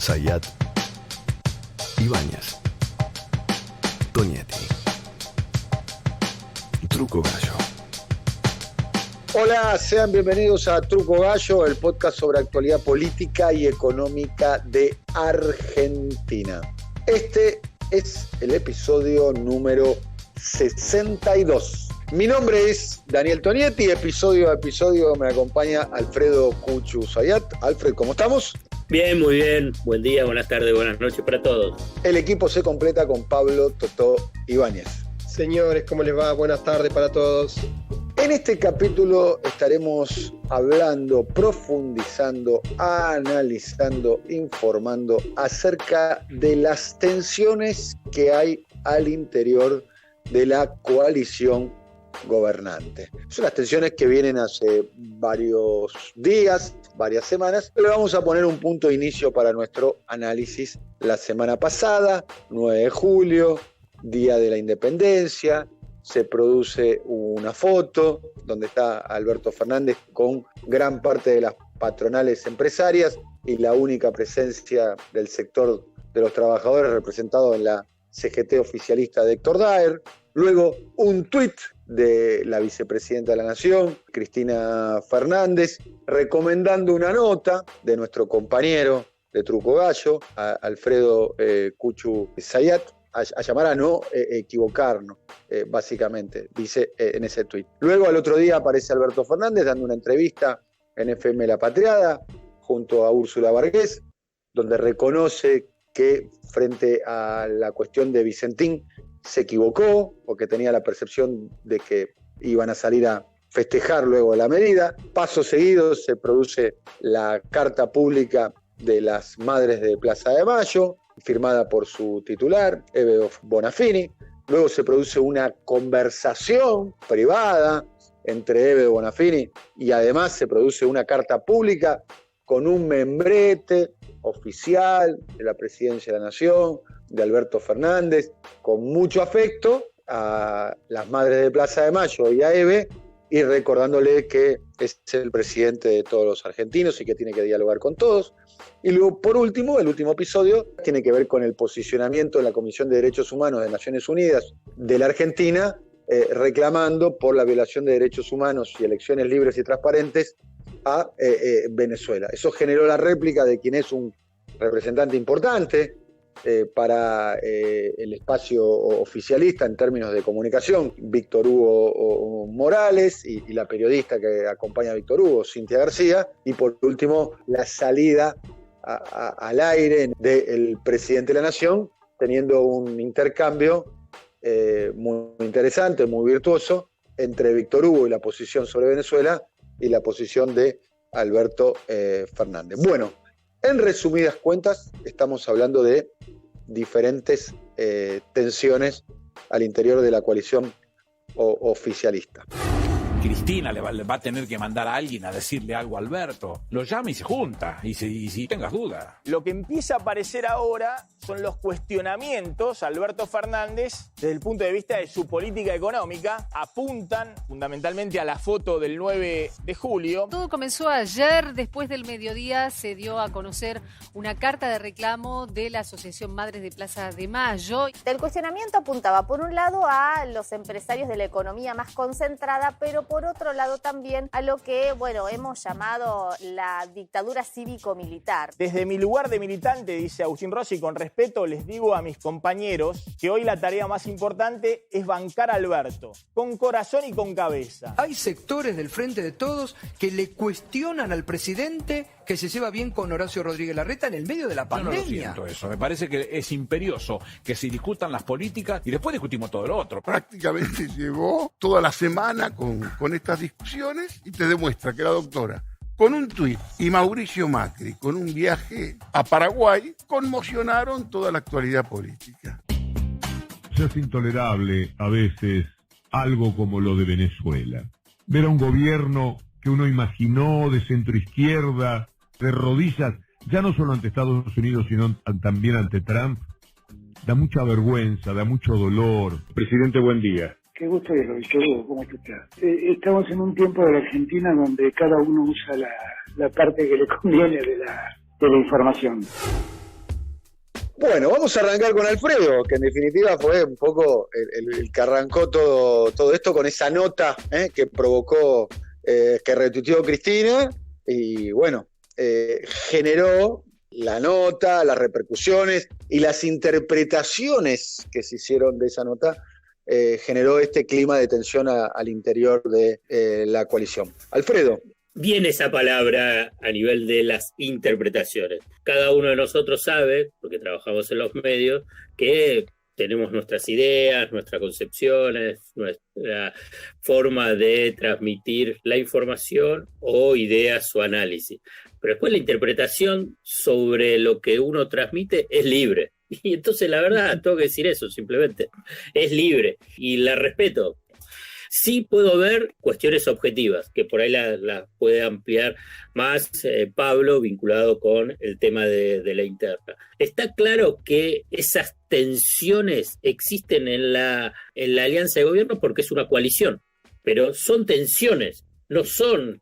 Zayat, Ibáñez, Tonietti, Truco Gallo. Hola, sean bienvenidos a Truco Gallo, el podcast sobre actualidad política y económica de Argentina. Este es el episodio número 62. Mi nombre es Daniel Tonietti, episodio a episodio me acompaña Alfredo Cuchu Zayat. Alfred, ¿cómo estamos? Bien, muy bien. Buen día, buenas tardes, buenas noches para todos. El equipo se completa con Pablo Totó Ibáñez. Señores, ¿cómo les va? Buenas tardes para todos. En este capítulo estaremos hablando, profundizando, analizando, informando acerca de las tensiones que hay al interior de la coalición gobernante. Son las tensiones que vienen hace varios días, varias semanas. Le vamos a poner un punto de inicio para nuestro análisis la semana pasada, 9 de julio, Día de la Independencia. Se produce una foto donde está Alberto Fernández con gran parte de las patronales empresarias y la única presencia del sector de los trabajadores representado en la CGT oficialista de Héctor Daer. Luego un tuit de la vicepresidenta de la Nación, Cristina Fernández, recomendando una nota de nuestro compañero de Truco Gallo, Alfredo Cuchu Zayat, a llamar a no equivocarnos, básicamente, dice en ese tuit. Luego al otro día aparece Alberto Fernández dando una entrevista en FM La Patriada junto a Úrsula Vargés, donde reconoce que frente a la cuestión de Vicentín se equivocó porque tenía la percepción de que iban a salir a festejar luego de la medida. Pasos seguidos se produce la carta pública de las madres de Plaza de Mayo, firmada por su titular, Eve Bonafini. Luego se produce una conversación privada entre Eve Bonafini y además se produce una carta pública con un membrete oficial de la Presidencia de la Nación, de Alberto Fernández, con mucho afecto a las madres de Plaza de Mayo y a Eve, y recordándole que es el presidente de todos los argentinos y que tiene que dialogar con todos. Y luego, por último, el último episodio tiene que ver con el posicionamiento en la Comisión de Derechos Humanos de Naciones Unidas de la Argentina, reclamando por la violación de derechos humanos y elecciones libres y transparentes a Venezuela. Eso generó la réplica de quien es un representante importante para el espacio oficialista en términos de comunicación, Víctor Hugo Morales, y la periodista que acompaña a Víctor Hugo, Cintia García, y por último la salida al aire del presidente de la Nación, teniendo un intercambio muy interesante, muy virtuoso, entre Víctor Hugo y la posición sobre Venezuela y la posición de Alberto Fernández. Bueno, en resumidas cuentas, estamos hablando de diferentes tensiones al interior de la coalición oficialista. Cristina le va a tener que mandar a alguien a decirle algo a Alberto. Lo llama y se junta, y si tengas dudas. Lo que empieza a aparecer ahora son los cuestionamientos a Alberto Fernández desde el punto de vista de su política económica. Apuntan fundamentalmente a la foto del 9 de julio. Todo comenzó ayer, después del mediodía se dio a conocer una carta de reclamo de la Asociación Madres de Plaza de Mayo. El cuestionamiento apuntaba por un lado a los empresarios de la economía más concentrada, pero por otro lado también a lo que, hemos llamado la dictadura cívico-militar. Desde mi lugar de militante, dice Agustín Rossi, con respeto les digo a mis compañeros que hoy la tarea más importante es bancar a Alberto, con corazón y con cabeza. Hay sectores del Frente de Todos que le cuestionan al presidente que se lleva bien con Horacio Rodríguez Larreta en el medio de la pandemia. Yo no lo siento eso, me parece que es imperioso que se discutan las políticas y después discutimos todo lo otro. Prácticamente llevó toda la semana con estas discusiones y te demuestra que la doctora, con un tuit, y Mauricio Macri con un viaje a Paraguay, conmocionaron toda la actualidad política. Es intolerable a veces algo como lo de Venezuela. Ver a un gobierno que uno imaginó de centroizquierda, de rodillas, ya no solo ante Estados Unidos, sino también ante Trump, da mucha vergüenza, da mucho dolor. Presidente, buen día. Qué gusto verlo, Víctor Hugo, ¿cómo estás? Estamos en un tiempo de la Argentina donde cada uno usa la parte que le conviene de la información. Bueno, vamos a arrancar con Alfredo, que en definitiva fue un poco el que arrancó todo esto con esa nota que provocó, que retuiteó Cristina, y bueno, generó la nota, las repercusiones y las interpretaciones que se hicieron de esa nota, generó este clima de tensión al interior de la coalición. Alfredo. Bien esa palabra a nivel de las interpretaciones. Cada uno de nosotros sabe, porque trabajamos en los medios, que tenemos nuestras ideas, nuestras concepciones, nuestra forma de transmitir la información o ideas o análisis. Pero después la interpretación sobre lo que uno transmite es libre. Y entonces la verdad, tengo que decir eso simplemente, es libre y la respeto. Sí puedo ver cuestiones objetivas, que por ahí la puede ampliar más Pablo, vinculado con el tema de la interna. Está claro que esas tensiones existen en la alianza de gobierno porque es una coalición, pero son tensiones, no son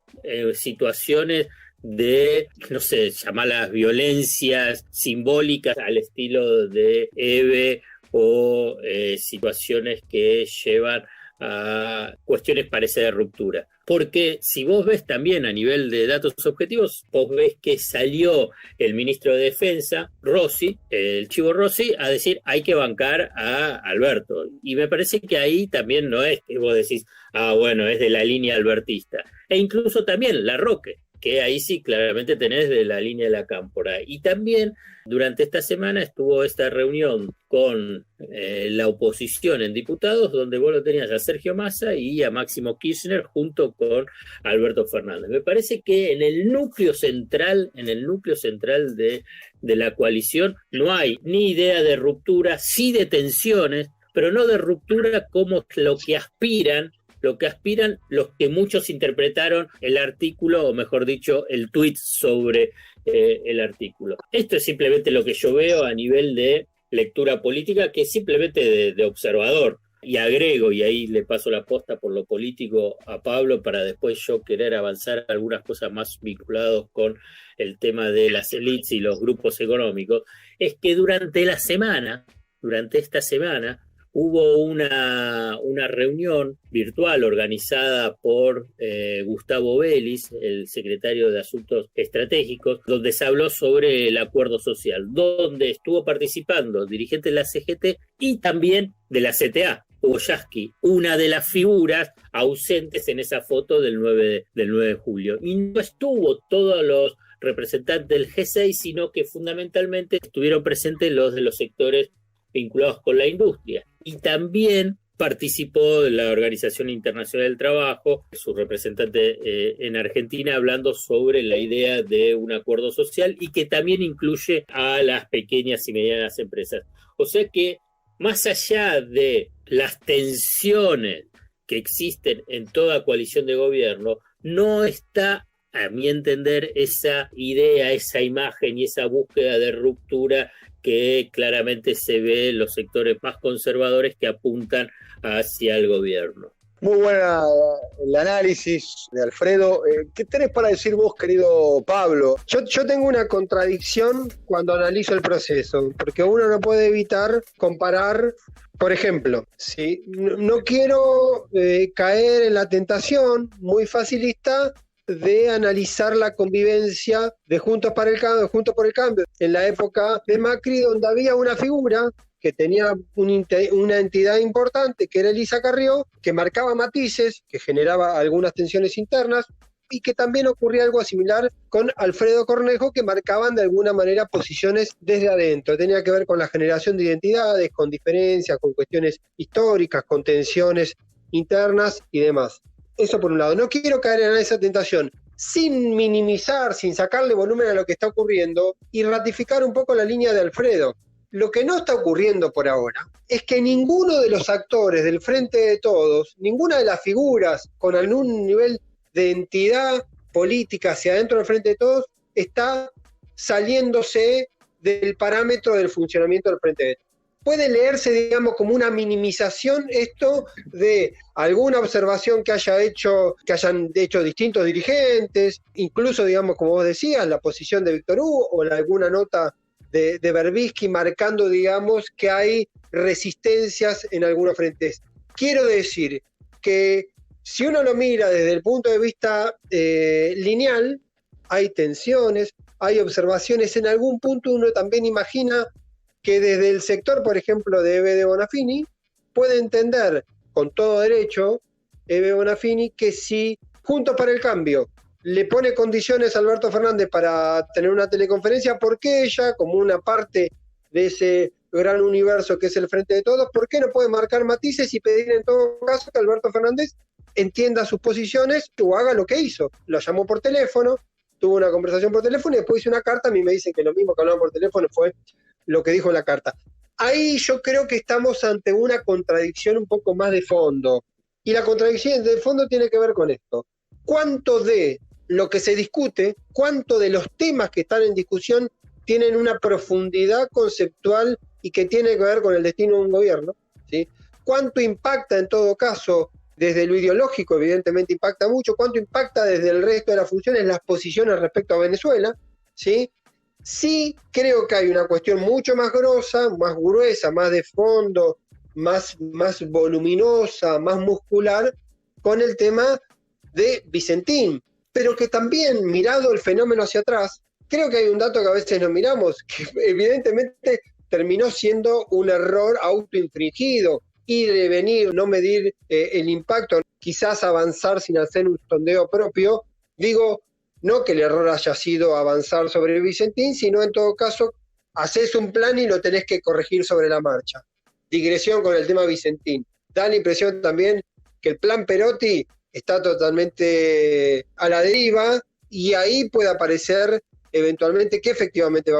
situaciones de, no sé, llamarlas violencias simbólicas al estilo de Eve o situaciones que llevan a cuestiones parecidas de ruptura. Porque si vos ves también a nivel de datos objetivos, vos ves que salió el ministro de Defensa, Rossi, el Chivo Rossi, a decir hay que bancar a Alberto. Y me parece que ahí también no es que vos decís, bueno, es de la línea albertista. E incluso también Larroque, que ahí sí claramente tenés de la línea de la Cámpora. Y también durante esta semana estuvo esta reunión con la oposición en diputados, donde vos lo tenías a Sergio Massa y a Máximo Kirchner junto con Alberto Fernández. Me parece que en el núcleo central de la coalición no hay ni idea de ruptura, sí de tensiones, pero no de ruptura como lo que aspiran los que muchos interpretaron el artículo, o mejor dicho, el tuit sobre el artículo. Esto es simplemente lo que yo veo a nivel de lectura política, que es simplemente de observador. Y agrego, y ahí le paso la posta por lo político a Pablo, para después yo querer avanzar algunas cosas más vinculadas con el tema de las élites y los grupos económicos, es que durante esta semana, hubo una reunión virtual organizada por Gustavo Vélez, el secretario de Asuntos Estratégicos, donde se habló sobre el acuerdo social, donde estuvo participando dirigentes de la CGT y también de la CTA, Hugo Yasky, una de las figuras ausentes en esa foto del 9 de julio. Y no estuvo todos los representantes del G6, sino que fundamentalmente estuvieron presentes los de los sectores vinculados con la industria. Y también participó de la Organización Internacional del Trabajo, su representante en Argentina, hablando sobre la idea de un acuerdo social y que también incluye a las pequeñas y medianas empresas. O sea que, más allá de las tensiones que existen en toda coalición de gobierno, no está, a mi entender, esa idea, esa imagen y esa búsqueda de ruptura que claramente se ve en los sectores más conservadores que apuntan hacia el gobierno. Muy buena el análisis de Alfredo. ¿Qué tenés para decir vos, querido Pablo? Yo tengo una contradicción cuando analizo el proceso, porque uno no puede evitar comparar, por ejemplo, ¿sí? No quiero caer en la tentación muy facilista de analizar la convivencia de Juntos por el Cambio en la época de Macri, donde había una figura que tenía una entidad importante, que era Elisa Carrió, que marcaba matices, que generaba algunas tensiones internas, y que también ocurría algo similar con Alfredo Cornejo, que marcaban de alguna manera posiciones desde adentro. Tenía que ver con la generación de identidades, con diferencias, con cuestiones históricas, con tensiones internas y demás. Eso por un lado. No quiero caer en esa tentación, sin minimizar, sin sacarle volumen a lo que está ocurriendo y ratificar un poco la línea de Alfredo. Lo que no está ocurriendo por ahora es que ninguno de los actores del Frente de Todos, ninguna de las figuras con algún nivel de entidad política hacia adentro del Frente de Todos, está saliéndose del parámetro del funcionamiento del Frente de Todos. Puede leerse, digamos, como una minimización esto de alguna observación que hayan hecho distintos dirigentes, incluso, digamos, como vos decías, la posición de Víctor Hugo o alguna nota de Berbisky marcando, digamos, que hay resistencias en algunos frentes. Quiero decir que si uno lo mira desde el punto de vista lineal, hay tensiones, hay observaciones. En algún punto uno también imagina que desde el sector, por ejemplo, de Ebe Bonafini, puede entender con todo derecho Ebe Bonafini que si Juntos para el Cambio le pone condiciones a Alberto Fernández para tener una teleconferencia, ¿por qué ella, como una parte de ese gran universo que es el Frente de Todos, por qué no puede marcar matices y pedir en todo caso que Alberto Fernández entienda sus posiciones o haga lo que hizo? Lo llamó por teléfono, tuvo una conversación por teléfono y después hizo una carta. A mí me dicen que lo mismo que hablaban por teléfono fue lo que dijo en la carta. Ahí yo creo que estamos ante una contradicción un poco más de fondo. Y la contradicción de fondo tiene que ver con esto. ¿Cuánto de lo que se discute, cuánto de los temas que están en discusión tienen una profundidad conceptual y que tiene que ver con el destino de un gobierno? ¿Sí? ¿Cuánto impacta en todo caso desde lo ideológico? Evidentemente impacta mucho. ¿Cuánto impacta desde el resto de las funciones las posiciones respecto a Venezuela? ¿Sí? Sí creo que hay una cuestión mucho más más gruesa, más de fondo, más voluminosa, más muscular, con el tema de Vicentín, pero que también, mirado el fenómeno hacia atrás, creo que hay un dato que a veces no miramos, que evidentemente terminó siendo un error autoinfringido, ir y venir, no medir el impacto, quizás avanzar sin hacer un sondeo propio. Digo, no que el error haya sido avanzar sobre Vicentín, sino en todo caso, haces un plan y lo tenés que corregir sobre la marcha. Digresión con el tema Vicentín. Da la impresión también que el plan Perotti está totalmente a la deriva y ahí puede aparecer eventualmente que efectivamente va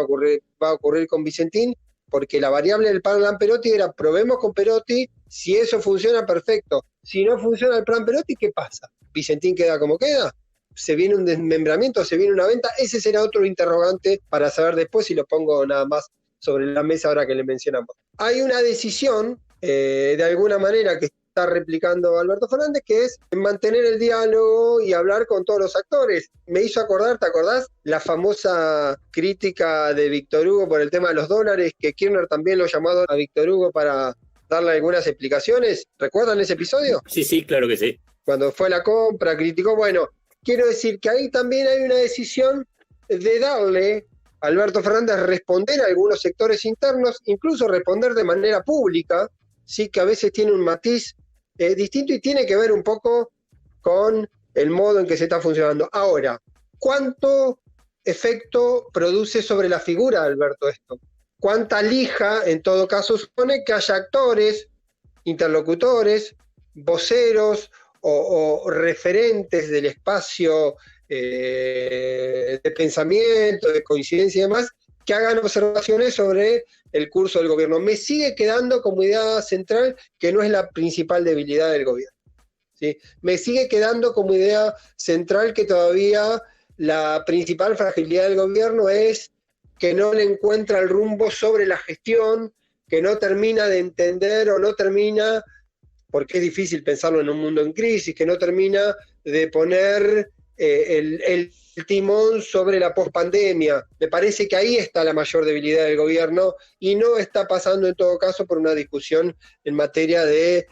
a ocurrir con Vicentín, porque la variable del plan Perotti era probemos con Perotti, si eso funciona, perfecto. Si no funciona el plan Perotti, ¿qué pasa? ¿Vicentín queda como queda? ¿Se viene un desmembramiento? ¿Se viene una venta? Ese será otro interrogante para saber después, y lo pongo nada más sobre la mesa ahora que le mencionamos. Hay una decisión, de alguna manera, que está replicando Alberto Fernández, que es mantener el diálogo y hablar con todos los actores. Me hizo acordar, ¿te acordás? La famosa crítica de Víctor Hugo por el tema de los dólares, que Kirchner también lo llamó a Víctor Hugo para darle algunas explicaciones. ¿Recuerdan ese episodio? Sí, claro que sí. Cuando fue la compra, criticó. Bueno, quiero decir que ahí también hay una decisión de darle a Alberto Fernández responder a algunos sectores internos, incluso responder de manera pública, sí, que a veces tiene un matiz distinto y tiene que ver un poco con el modo en que se está funcionando. Ahora, ¿cuánto efecto produce sobre la figura de Alberto esto? ¿Cuánta lija, en todo caso, supone que haya actores, interlocutores, voceros o referentes del espacio de pensamiento, de coincidencia y demás, que hagan observaciones sobre el curso del gobierno? Me sigue quedando como idea central que no es la principal debilidad del gobierno, ¿sí? Me sigue quedando como idea central que todavía la principal fragilidad del gobierno es que no le encuentra el rumbo sobre la gestión, que no termina de entender o no termina, porque es difícil pensarlo en un mundo en crisis, que no termina de poner el timón sobre la pospandemia. Me parece que ahí está la mayor debilidad del gobierno y no está pasando en todo caso por una discusión en materia de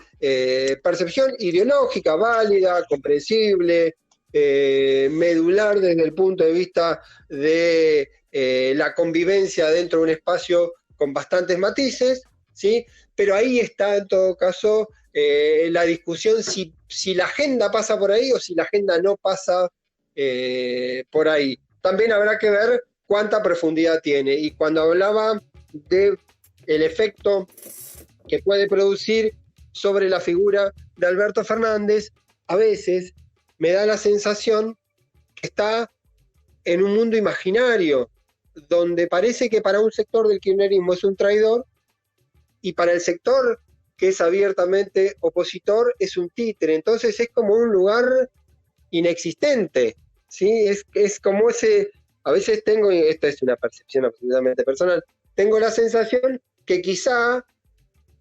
percepción ideológica, válida, comprensible, medular desde el punto de vista de la convivencia dentro de un espacio con bastantes matices, ¿sí? Pero ahí está en todo caso la discusión si la agenda pasa por ahí o si la agenda no pasa por ahí. También habrá que ver cuánta profundidad tiene. Y cuando hablaba de el efecto que puede producir sobre la figura de Alberto Fernández, a veces me da la sensación que está en un mundo imaginario, donde parece que para un sector del kirchnerismo es un traidor y para el sector que es abiertamente opositor es un títere. Entonces es como un lugar inexistente, ¿sí? Es como ese, a veces tengo, y esta es una percepción absolutamente personal, tengo la sensación que quizá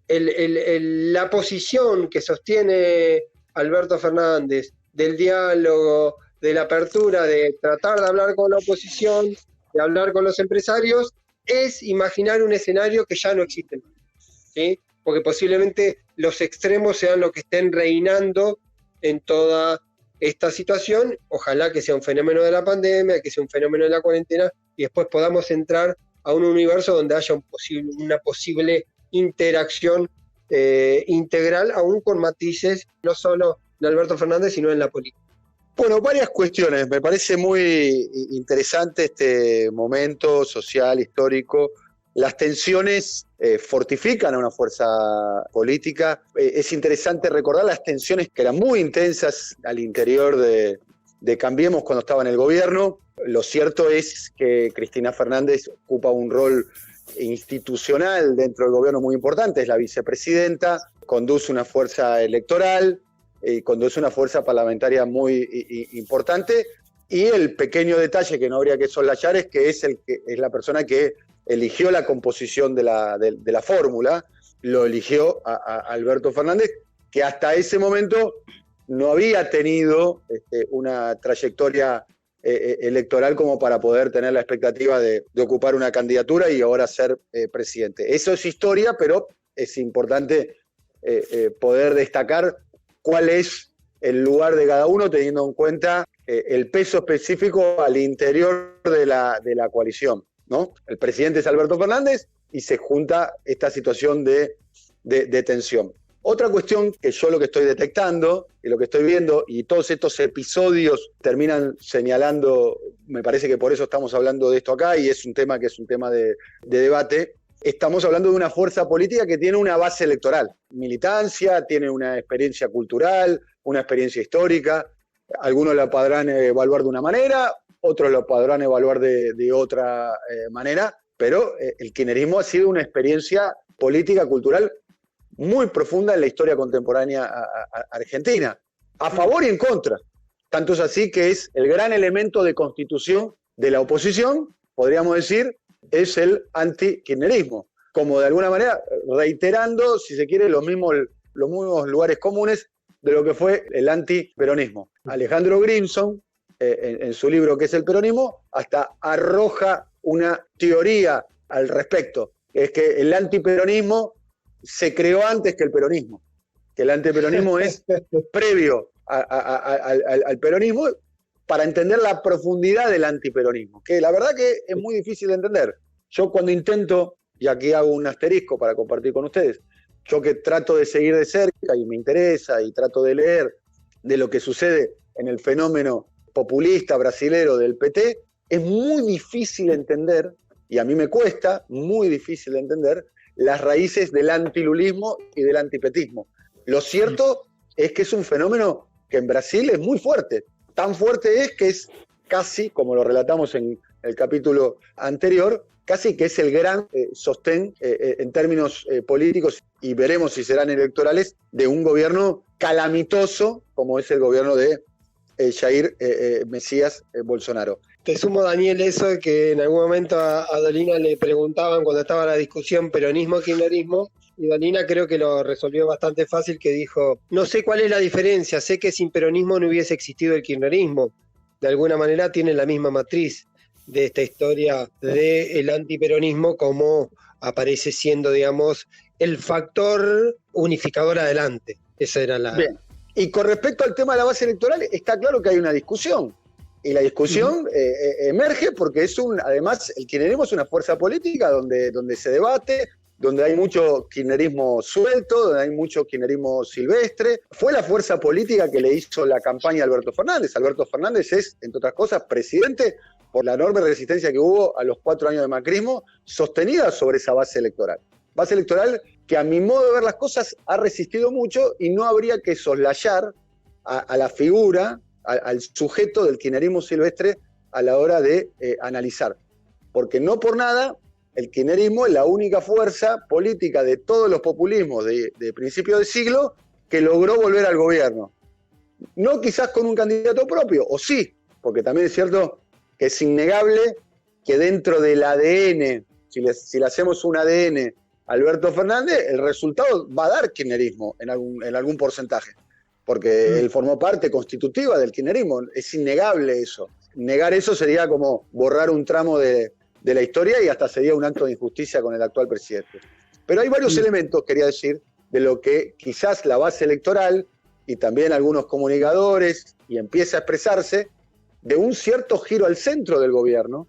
la posición que sostiene Alberto Fernández del diálogo, de la apertura, de tratar de hablar con la oposición, de hablar con los empresarios, es imaginar un escenario que ya no existe más, ¿sí? Porque posiblemente los extremos sean los que estén reinando en toda esta situación. Ojalá que sea un fenómeno de la pandemia, que sea un fenómeno de la cuarentena, y después podamos entrar a un universo donde haya una posible interacción integral, aún con matices, no solo de Alberto Fernández, sino en la política. Bueno, varias cuestiones. Me parece muy interesante este momento social, histórico. Las tensiones fortifican a una fuerza política. Es interesante recordar las tensiones que eran muy intensas al interior de Cambiemos cuando estaba en el gobierno. Lo cierto es que Cristina Fernández ocupa un rol institucional dentro del gobierno muy importante, es la vicepresidenta, conduce una fuerza electoral, conduce una fuerza parlamentaria muy importante, y el pequeño detalle que no habría que soslayar es que es la persona que eligió la composición de la fórmula, lo eligió a Alberto Fernández, que hasta ese momento no había tenido una trayectoria electoral como para poder tener la expectativa de ocupar una candidatura y ahora ser presidente. Eso es historia, pero es importante poder destacar cuál es el lugar de cada uno, teniendo en cuenta el peso específico al interior de la coalición, ¿no? El presidente es Alberto Fernández y se junta esta situación de tensión. Otra cuestión que yo lo que estoy detectando y lo que estoy viendo, y todos estos episodios terminan señalando, me parece que por eso estamos hablando de esto acá, y es un tema que es un tema de debate, estamos hablando de una fuerza política que tiene una base electoral, militancia, tiene una experiencia cultural, una experiencia histórica. Algunos la podrán evaluar de una manera, otros lo podrán evaluar de otra manera, pero el kirchnerismo ha sido una experiencia política, cultural muy profunda en la historia contemporánea argentina, a favor y en contra. Tanto es así que es el gran elemento de constitución de la oposición, podríamos decir, es el anti-kirchnerismo, como de alguna manera reiterando, si se quiere, los mismos lugares comunes de lo que fue el antiperonismo. Alejandro Grimson, en su libro ¿Qué es el peronismo?, hasta arroja una teoría al respecto, es que el antiperonismo se creó antes que el peronismo, que el antiperonismo es previo al peronismo, para entender la profundidad del antiperonismo, que la verdad que es muy difícil de entender. Yo cuando intento, y aquí hago un asterisco para compartir con ustedes, yo que trato de seguir de cerca y me interesa y trato de leer de lo que sucede en el fenómeno populista brasilero del PT, es muy difícil entender, y a mí me cuesta, muy difícil de entender, las raíces del antilulismo y del antipetismo. Lo cierto es que es un fenómeno que en Brasil es muy fuerte. Tan fuerte es que es casi, como lo relatamos en el capítulo anterior, casi que es el gran sostén en términos políticos, y veremos si serán electorales, de un gobierno calamitoso como es el gobierno de Jair Mesías Bolsonaro. Te sumo, Daniel, eso de que en algún momento a Dolina le preguntaban cuando estaba la discusión peronismo-kirchnerismo, y Dolina creo que lo resolvió bastante fácil, que dijo, no sé cuál es la diferencia, sé que sin peronismo no hubiese existido el kirchnerismo. De alguna manera tiene la misma matriz de esta historia del antiperonismo, como aparece siendo, digamos, el factor unificador adelante. Esa era la... Bien. Y con respecto al tema de la base electoral, está claro que hay una discusión. Y la discusión emerge porque además el kirchnerismo es una fuerza política donde se debate, donde hay mucho kirchnerismo suelto, donde hay mucho kirchnerismo silvestre. Fue la fuerza política que le hizo la campaña a Alberto Fernández. Alberto Fernández es, entre otras cosas, presidente por la enorme resistencia que hubo a los 4 años de macrismo, sostenida sobre esa base electoral. Base electoral que, a mi modo de ver las cosas, ha resistido mucho, y no habría que soslayar a la figura, al sujeto del kirchnerismo silvestre a la hora de analizar. Porque no por nada el kirchnerismo es la única fuerza política de todos los populismos de principio de siglo que logró volver al gobierno. No quizás con un candidato propio, o sí, porque también es cierto que es innegable que dentro del ADN, si le hacemos un ADN a Alberto Fernández, el resultado va a dar kirchnerismo en algún porcentaje, porque él formó parte constitutiva del kirchnerismo. Es innegable eso. Negar eso sería como borrar un tramo de de la historia y hasta sería un acto de injusticia con el actual presidente. Pero hay varios elementos, quería decir, de lo que quizás la base electoral y también algunos comunicadores, y empieza a expresarse, de un cierto giro al centro del gobierno,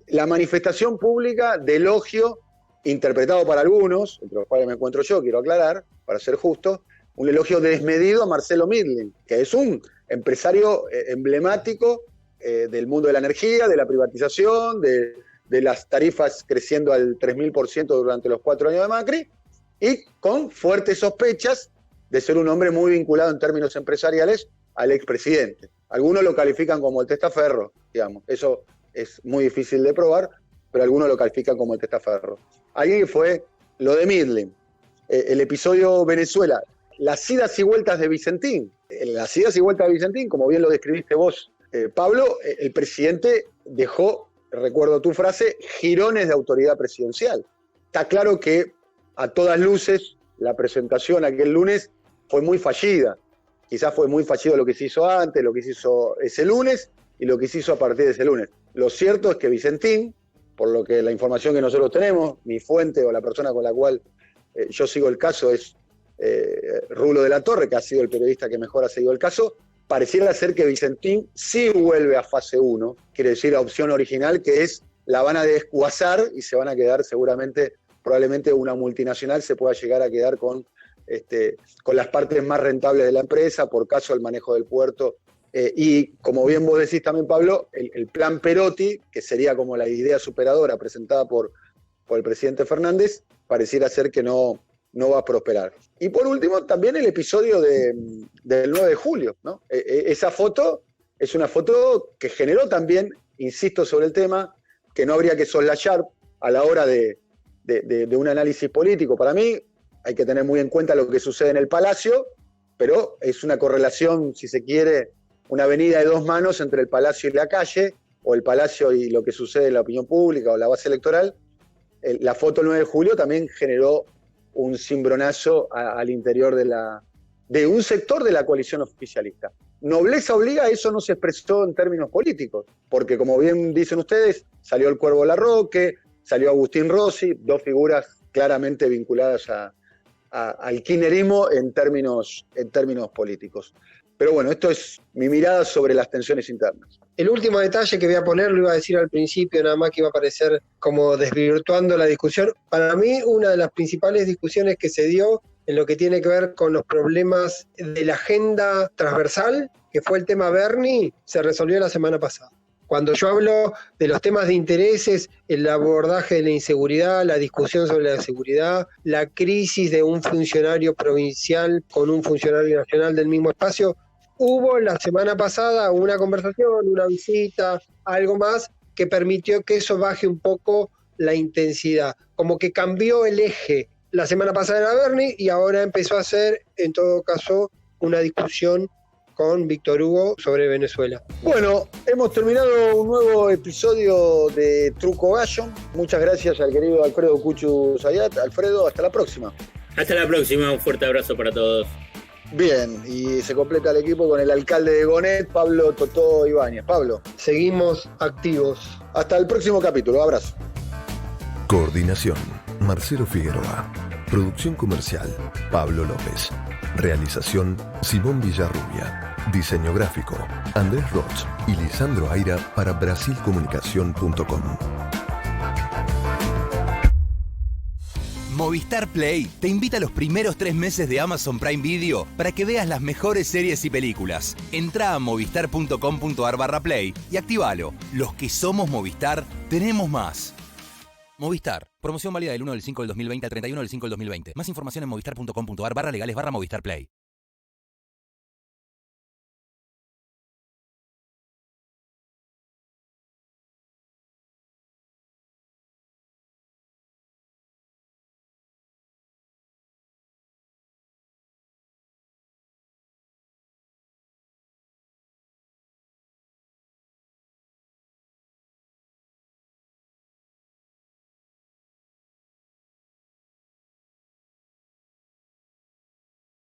la manifestación pública de elogio, interpretado para algunos, entre los cuales me encuentro yo, quiero aclarar, para ser justo, un elogio desmedido a Marcelo Midling, que es un empresario emblemático del mundo de la energía, de la privatización, de las tarifas creciendo al 3.000% durante los 4 años de Macri, y con fuertes sospechas de ser un hombre muy vinculado en términos empresariales al expresidente. Algunos lo califican como el testaferro, digamos, eso es muy difícil de probar, pero algunos lo califican como el testaferro. Ahí fue lo de Midling, el episodio Venezuela, las idas y vueltas de Vicentín. En las idas y vueltas de Vicentín, como bien lo describiste vos, Pablo, el presidente dejó, recuerdo tu frase, jirones de autoridad presidencial. Está claro que a todas luces la presentación aquel lunes fue muy fallida. Quizás fue muy fallido lo que se hizo antes, lo que se hizo ese lunes y lo que se hizo a partir de ese lunes. Lo cierto es que Vicentín, por lo que la información que nosotros tenemos, mi fuente o la persona con la cual yo sigo el caso es Rulo de la Torre, que ha sido el periodista que mejor ha seguido el caso, pareciera ser que Vicentín sí vuelve a fase 1, quiere decir a opción original, que es la van a descuazar y se van a quedar seguramente, probablemente una multinacional se pueda llegar a quedar con las partes más rentables de la empresa, por caso el manejo del puerto. Y como bien vos decís también, Pablo, el plan Perotti, que sería como la idea superadora presentada por el presidente Fernández, pareciera ser que no va a prosperar. Y por último, también el episodio del 9 de julio, ¿no? Esa foto es una foto que generó también, insisto sobre el tema, que no habría que soslayar a la hora de un análisis político. Para mí hay que tener muy en cuenta lo que sucede en el Palacio, pero es una correlación, si se quiere, una avenida de dos manos entre el Palacio y la calle, o el Palacio y lo que sucede en la opinión pública o la base electoral. La foto del 9 de julio también generó un cimbronazo al interior de un sector de la coalición oficialista. Nobleza obliga, eso no se expresó en términos políticos, porque como bien dicen ustedes, salió el Cuervo Larroque, salió Agustín Rossi, dos figuras claramente vinculadas al kirchnerismo en términos políticos. Pero bueno, esto es mi mirada sobre las tensiones internas. El último detalle que voy a poner, lo iba a decir al principio, nada más que iba a parecer como desvirtuando la discusión. Para mí, una de las principales discusiones que se dio en lo que tiene que ver con los problemas de la agenda transversal, que fue el tema Bernie, se resolvió la semana pasada. Cuando yo hablo de los temas de intereses, el abordaje de la inseguridad, la discusión sobre la seguridad, la crisis de un funcionario provincial con un funcionario nacional del mismo espacio, hubo la semana pasada una conversación, una visita, algo más que permitió que eso baje un poco la intensidad. Como que cambió el eje. La semana pasada era Bernie y ahora empezó a ser, en todo caso, una discusión con Víctor Hugo sobre Venezuela. Bueno, hemos terminado un nuevo episodio de Truco Gallo. Muchas gracias al querido Alfredo Cuchu Zayat. Alfredo, hasta la próxima. Hasta la próxima, un fuerte abrazo para todos. Bien, y se completa el equipo con el alcalde de Gonet, Pablo Totó Ibáñez. Pablo. Seguimos activos. Hasta el próximo capítulo. Abrazo. Coordinación, Marcelo Figueroa. Producción comercial, Pablo López. Realización, Simón Villarrubia. Diseño gráfico, Andrés Roch y Lisandro Aira para brasilcomunicación.com. Movistar Play te invita a los primeros 3 meses de Amazon Prime Video para que veas las mejores series y películas. Entrá a movistar.com.ar/play y actívalo. Los que somos Movistar, tenemos más. Movistar. Promoción válida del 1 del 5 del 2020 al 31 del 5 del 2020. Más información en movistar.com.ar/legales/Movistar Play.